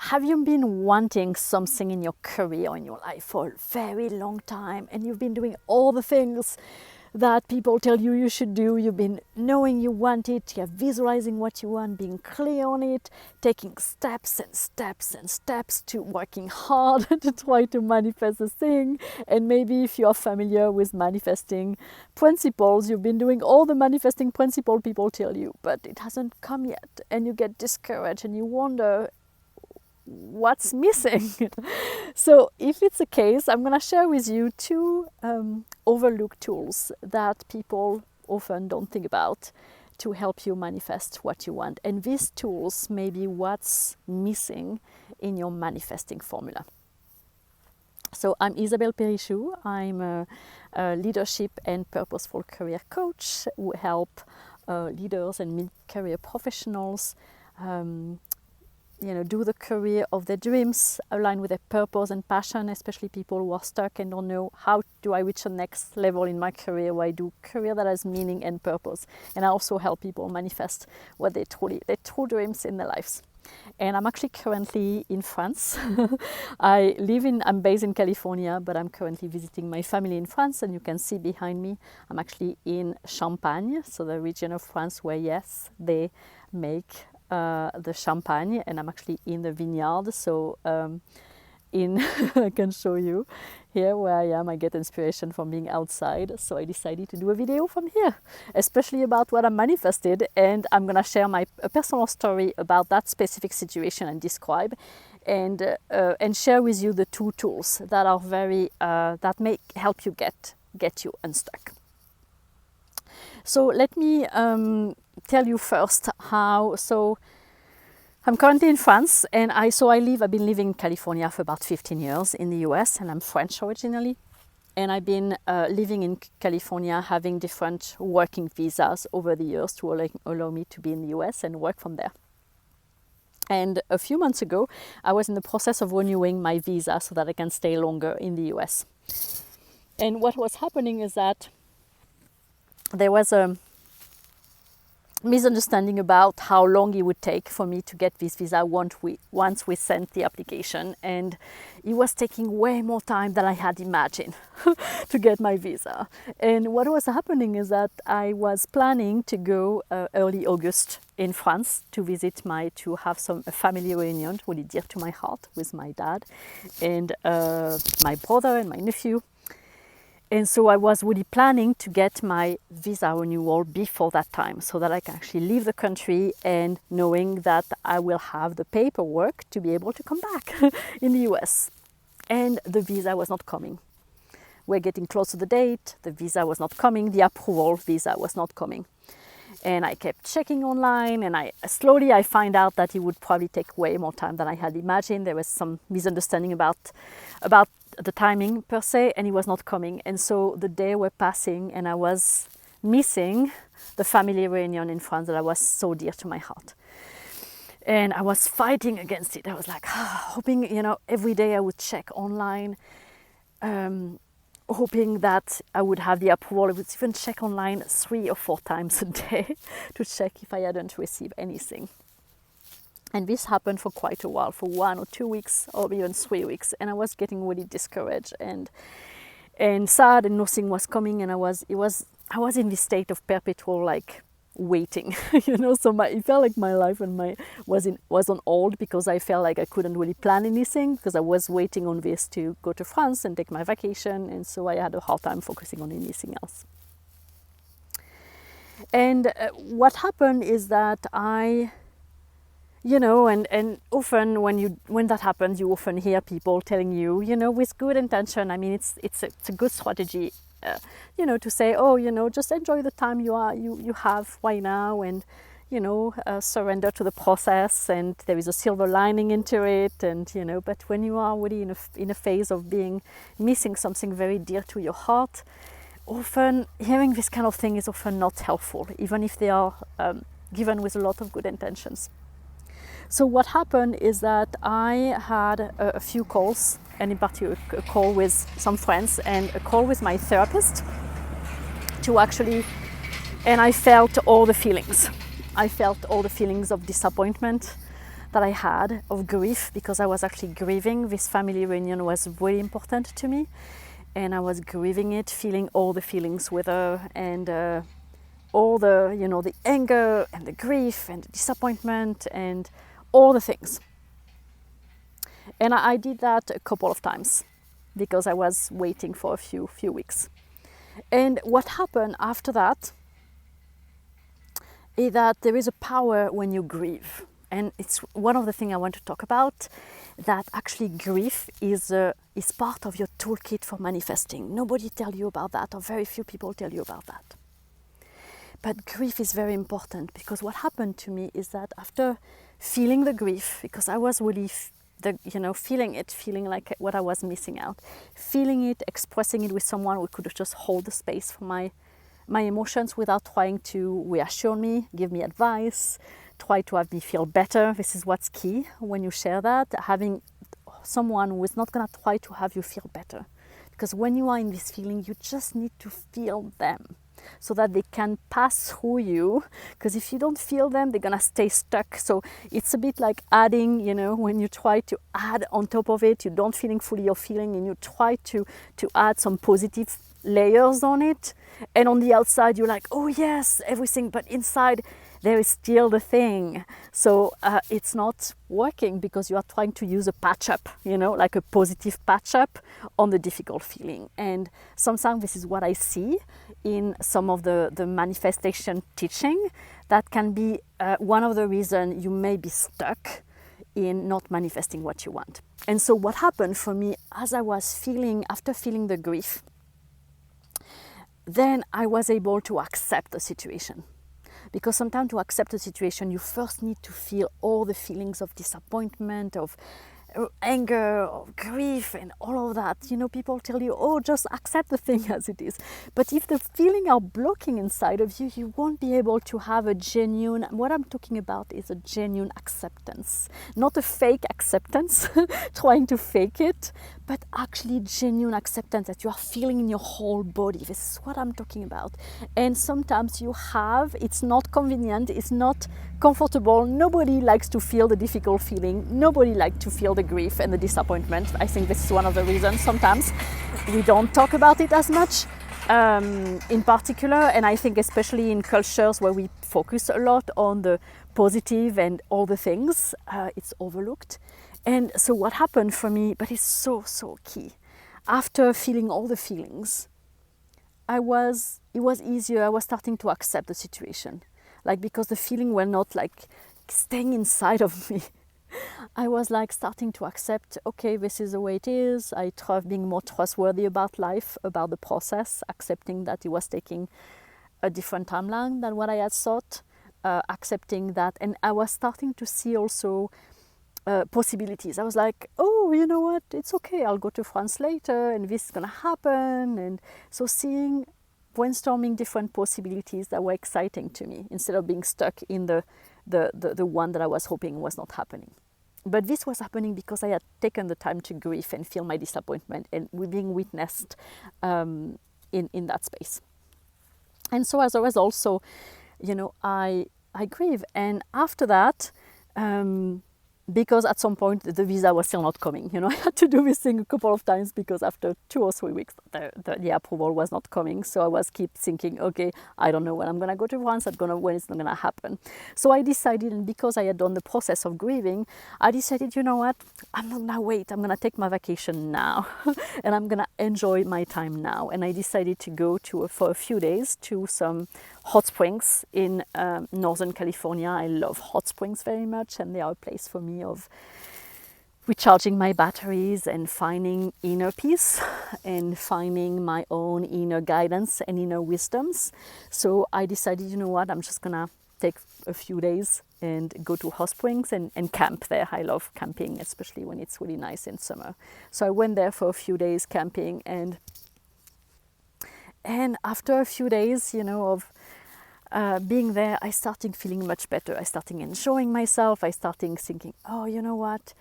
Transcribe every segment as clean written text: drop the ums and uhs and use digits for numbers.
have you been wanting something in your career, in your life for a very long time, and you've been doing all the things that people tell you you should do? You've been knowing you want it, you're visualizing what you want, being clear on it, taking steps and steps and steps to working hard to try to manifest a thing. And maybe if you're familiar with manifesting principles, you've been doing all the manifesting principle people tell you, but it hasn't come yet, and you get discouraged and you wonder what's missing. So if it's the case, I'm going to share with you two overlooked tools that people often don't think about to help you manifest what you want. And these tools may be what's missing in your manifesting formula. So I'm Isabelle Perichou. I'm a leadership and purposeful career coach who help leaders and mid-career professionals do the career of their dreams, align with their purpose and passion, especially people who are stuck and don't know how do I reach the next level in my career, where I do career that has meaning and purpose. And I also help people manifest what their true dreams in their lives. And I'm actually currently in France. I'm based in California, but I'm currently visiting my family in France, and you can see behind me, I'm actually in Champagne, so the region of France where, yes, they make the champagne, and I'm actually in the vineyard. So I can show you here where I am. I get inspiration from being outside, so I decided to do a video from here, especially about what I manifested. And I'm gonna share a personal story about that specific situation and describe, and share with you the two tools that are that may help you get you unstuck. So let me tell you first how. So I'm currently in France, and I've been living in California for about 15 years in the US, and I'm French originally. And I've been living in California, having different working visas over the years to allow me to be in the US and work from there. And a few months ago, I was in the process of renewing my visa so that I can stay longer in the US. And what was happening is that there was a misunderstanding about how long it would take for me to get this visa once we sent the application, and it was taking way more time than I had imagined to get my visa. And what was happening is that I was planning to go early August in France to have a family reunion really dear to my heart with my dad and my brother and my nephew. And so I was really planning to get my visa renewal before that time, so that I can actually leave the country and knowing that I will have the paperwork to be able to come back in the US. And the visa was not coming. We're getting close to the date, the visa was not coming, the approval visa was not coming. And I kept checking online, and I find out that it would probably take way more time than I had imagined. There was some misunderstanding about the timing per se, and it was not coming. And so the day were passing, and I was missing the family reunion in France that was so dear to my heart. And I was fighting against it. I was like hoping, every day I would check online, hoping that I would have the approval. I would even check online 3 or 4 times a day to check if I hadn't received anything. And this happened for quite a while, for 1 or 2 weeks, or even 3 weeks. And I was getting really discouraged and sad, and nothing was coming. And I was in this state of perpetual waiting, So it felt like my life was on hold, because I felt like I couldn't really plan anything, because I was waiting on this to go to France and take my vacation, and so I had a hard time focusing on anything else. And what happened is that and often when that happens, you often hear people telling you, with good intention. I mean, it's a good strategy, to say, just enjoy the time you have right now, and surrender to the process, and there is a silver lining into it, and But when you are really in a phase of missing something very dear to your heart, often hearing this kind of thing is often not helpful, even if they are given with a lot of good intentions. So what happened is that I had a few calls, and in particular a call with some friends and a call with my therapist and I felt all the feelings. I felt all the feelings of disappointment, that I had of grief, because I was actually grieving. This family reunion was really important to me, and I was grieving it, feeling all the feelings with her, and all the, the anger and the grief and the disappointment and all the things. And I did that a couple of times because I was waiting for a few weeks. And what happened after that is that there is a power when you grieve. And it's one of the things I want to talk about, that actually grief is part of your toolkit for manifesting. Nobody tells you about that, or very few people tell you about that. But grief is very important, because what happened to me is that after feeling the grief, because I was really feeling like what I was missing out, feeling it, expressing it with someone who could just hold the space for my emotions without trying to reassure me, give me advice, try to have me feel better. This is what's key when you share that, having someone who is not going to try to have you feel better. Because when you are in this feeling, you just need to feel them so that they can pass through you. Because if you don't feel them, they're going to stay stuck. So it's a bit like adding, when you try to add on top of it, you don't feeling fully your feeling, and you try to add some positive layers on it. And on the outside, you're like, oh yes, everything. But inside, there is still the thing. So it's not working, because you are trying to use a patch up, like a positive patch up on the difficult feeling. And sometimes this is what I see in some of the manifestation teaching. That can be one of the reasons you may be stuck in not manifesting what you want. And so what happened for me, as I was after feeling the grief, then I was able to accept the situation. Because sometimes to accept a situation, you first need to feel all the feelings of disappointment, of anger, of grief, and all of that. People tell you, oh, just accept the thing as it is. But if the feelings are blocking inside of you, you won't be able to have a genuine, what I'm talking about is a genuine acceptance. Not a fake acceptance, trying to fake it, but actually genuine acceptance that you are feeling in your whole body. This is what I'm talking about. And sometimes it's not convenient, it's not comfortable. Nobody likes to feel the difficult feeling. Nobody likes to feel the grief and the disappointment. I think this is one of the reasons sometimes we don't talk about it as much, in particular. And I think especially in cultures where we focus a lot on the positive and all the things, it's overlooked. And so what happened for me, but it's so key, after feeling all the feelings, it was easier. I was starting to accept the situation, because the feeling were not staying inside of me. I was starting to accept, okay, this is the way it is. I tried being more trustworthy about life, about the process, accepting that it was taking a different timeline than what I had thought, accepting that. And I was starting to see also possibilities. I was like, oh, you know what, it's okay, I'll go to France later and this is gonna happen. And so brainstorming different possibilities that were exciting to me, instead of being stuck in the one that I was hoping was not happening. But this was happening because I had taken the time to grieve and feel my disappointment, and being witnessed in that space. And so as a result, also, I grieve. And after that, because at some point the visa was still not coming. I had to do this thing a couple of times, because after 2 or 3 weeks the approval was not coming. So I was keep thinking, okay, I don't know when I'm gonna go to France, when it's not gonna happen. So I decided, and because I had done the process of grieving, I decided, you know what, I'm not gonna wait, I'm gonna take my vacation now and I'm gonna enjoy my time now. And I decided to go for a few days to some hot springs in Northern California. I love hot springs very much, and they are a place for me of recharging my batteries and finding inner peace and finding my own inner guidance and inner wisdoms. So I decided, you know what, I'm just gonna take a few days and go to hot springs and camp there. I love camping, especially when it's really nice in summer. So I went there for a few days camping, and after a few days, of being there, I started feeling much better. I started enjoying myself. I started thinking, oh, you know what,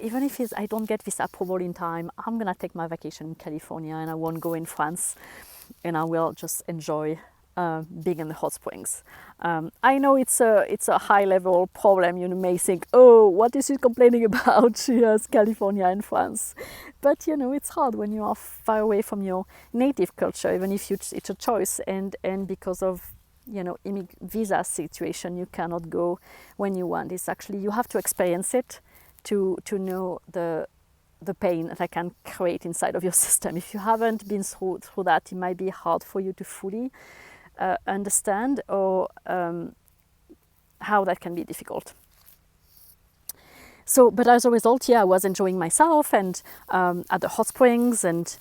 even if I don't get this approval in time, I'm gonna take my vacation in California, and I won't go in France, and I will just enjoy being in the hot springs. I know it's a high level problem. You may think, oh, what is she complaining about? Yes, California and France. But it's hard when you are far away from your native culture, even if it's a choice, and because of visa situation, you cannot go when you want. It's actually, you have to experience it to know the pain that can create inside of your system. If you haven't been through that, it might be hard for you to fully understand, or how that can be difficult. So, but as a result, I was enjoying myself and at the hot springs, and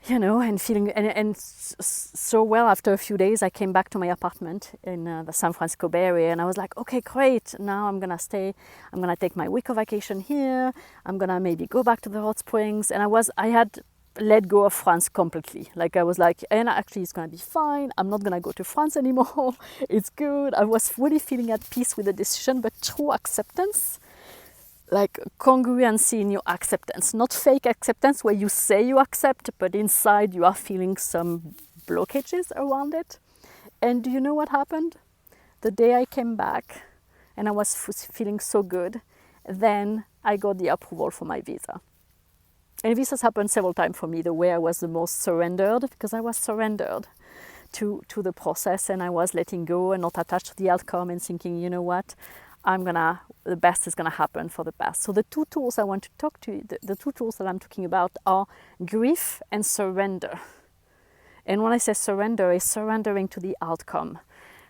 and feeling and so well. After a few days, I came back to my apartment in the San Francisco Bay Area, and I was like, okay, great. Now I'm gonna stay. I'm gonna take my week of vacation here. I'm gonna maybe go back to the hot springs. And I had let go of France completely. Like I was like, and actually it's gonna be fine. I'm not gonna go to France anymore. It's good. I was really feeling at peace with the decision, but true acceptance. Like congruency in your acceptance, not fake acceptance where you say you accept, but inside you are feeling some blockages around it. And do you know what happened? The day I came back and I was feeling so good, then I got the approval for my visa. And this has happened several times for me, the way I was the most surrendered, because I was surrendered to the process, and I was letting go and not attached to the outcome, and thinking, you know what, the best is gonna happen for the best. So the two tools I want to talk to you, the two tools that I'm talking about are grief and surrender. And when I say surrender, it's surrendering to the outcome,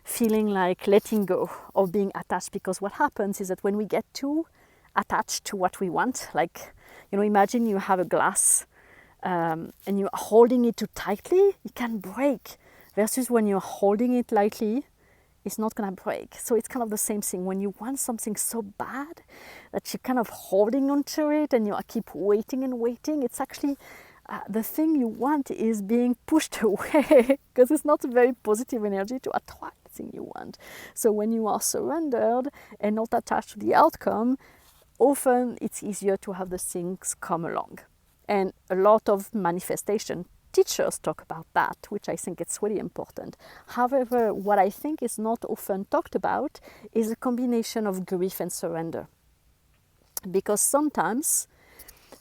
feeling like letting go or being attached. Because what happens is that when we get too attached to what we want, like, imagine you have a glass and you're holding it too tightly, it can break. Versus when you're holding it lightly, it's not going to break. So it's kind of the same thing. When you want something so bad that you're kind of holding onto it and you keep waiting and waiting, it's actually the thing you want is being pushed away, because it's not a very positive energy to attract the thing you want. So when you are surrendered and not attached to the outcome, often it's easier to have the things come along. And a lot of manifestation teachers talk about that, which I think it's really important. However, what I think is not often talked about is a combination of grief and surrender. Because sometimes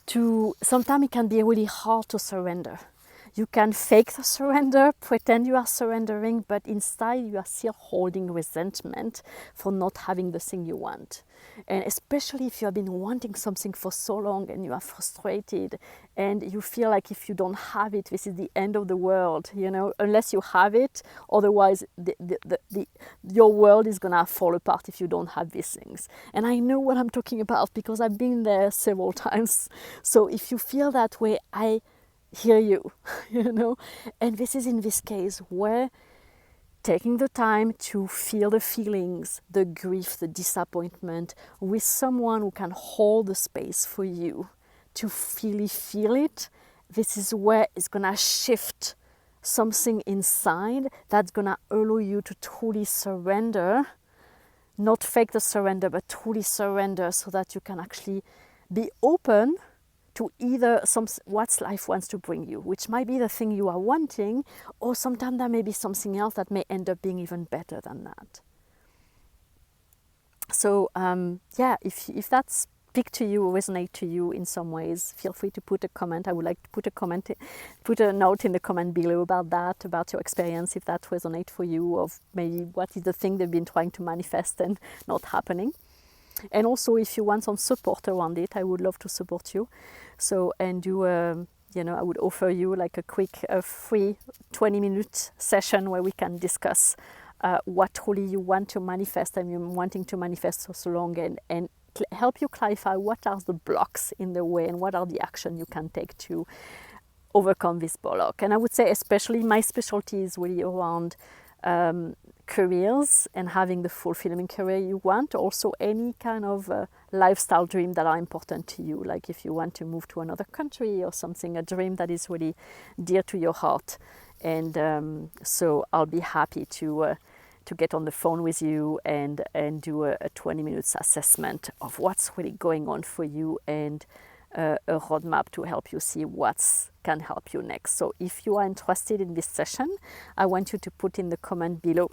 it can be really hard to surrender. You can fake the surrender, pretend you are surrendering, but inside you are still holding resentment for not having the thing you want. And especially if you have been wanting something for so long and you are frustrated and you feel like if you don't have it, this is the end of the world, unless you have it, otherwise your world is gonna fall apart if you don't have these things. And I know what I'm talking about because I've been there several times. So if you feel that way, I hear you, and this is in this case where taking the time to feel the feelings, the grief, the disappointment with someone who can hold the space for you to really feel it, this is where it's gonna shift something inside that's gonna allow you to truly surrender, not fake the surrender, but truly surrender, so that you can actually be open to either what life wants to bring you, which might be the thing you are wanting, or sometimes there may be something else that may end up being even better than that. So if that speak to you or resonate to you in some ways, feel free to put a comment. I would like to put a note in the comment below about that, about your experience, if that resonates for you, of maybe what is the thing they've been trying to manifest and not happening. And also, if you want some support around it, I would love to support you. So, and do I would offer you like a quick, free 20-minute session where we can discuss what truly you want to manifest and you're wanting to manifest for so long, and help you clarify what are the blocks in the way and what are the action you can take to overcome this block. And I would say especially my specialty is really around careers and having the fulfillment career you want, also any kind of lifestyle dream that are important to you, like if you want to move to another country or something, a dream that is really dear to your heart. And so I'll be happy to get on the phone with you and do a 20 minutes assessment of what's really going on for you, and a roadmap to help you see what can help you next. So if you are interested in this session, I want you to put in the comment below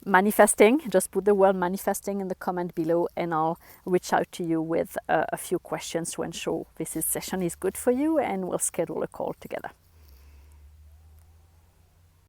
manifesting. Just put the word manifesting in the comment below, and I'll reach out to you with a few questions to ensure this session is good for you, and we'll schedule a call together.